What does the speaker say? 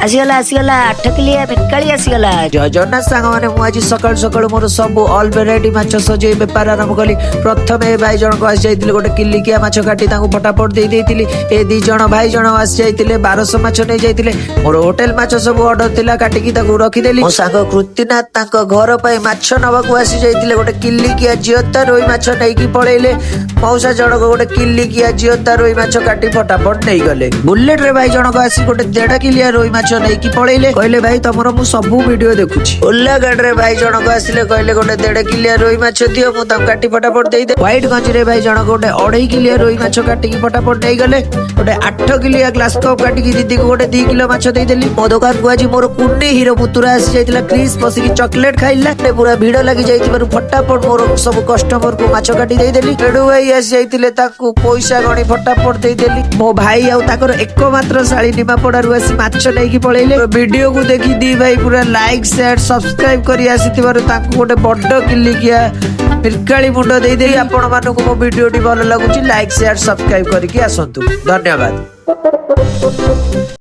आसीगला 8 किलिया मिटकाली आसीगला। जय जगन्नाथ सांग मैंने मुझे सकाल सकाल मोर सब ऑल वेराइटी माछ सजे बेपार आरंभ कली। प्रथम ए भाई जन को आसी जाइतिले गोटे किलिकिया माछ काटी तांको फटाफट दे देइतिली। ए दी जण भाई जण आसी जाइतिले 1200 माछ नै जाइतिले। मोर होटल माछ सब ऑर्डर थिला काटिकी ताको रखी देली। मो सांग कृतिनाथ तांको घर पय माछ नबाकू आसी जाइतिले गोटे किलिकिया जियता रोई माछ नै की पळेइले। मौसा जण को गोटे किलिकिया जियता रोई माछ काटी फटाफट नै गले। बुलेट रे भाई जण को आसी गोटे 1.5 किलिया रोई माछ नै की पळेइले। कहले भाई तमरो मु सब वीडियो देखुची। ओला गाड रे भाई जण को आसीले कहले गोटे 1.5 किलिया रोई माछ दियो मु ताम काटी फटाफट देई दे। व्हाइट गंज रे भाई जण गोटे 2.5 किलिया रोई माछ काटी की फटाफट नै गले। गोटे 8 किलिया ग्लास कप काटी की दीदी को गोटे 2 किलो माछ देई देली। मो दुकान को आजी मोर कुन्नी हीरो पुतुरा आसी जाइतिला। क्रिस बसी की चॉकलेट खाइला ने पूरा भीड़ लागि जाइतिबारु फटाफट मोर सब कस्टमर को माछ काटी देई देली। एडु भाई आसी जाइतिले ताकू पैसा गणी फटाफट देई देली। मो भाई आउ ताकर एकमात्र साली निमापड़ारु आसी माछ नै की पळेइले। वीडियो को देखि दी भाई पूरा लाइक शेयर सब्सक्राइब करी आसीतिबारु ताकू गोटे बड्ड किलिकिया मिरकाली मुंड देई देई। आपण मानको मो वीडियो टी भलो लागुची लाइक शेयर सब्सक्राइब करिकि आसंतु। धन्यवाद।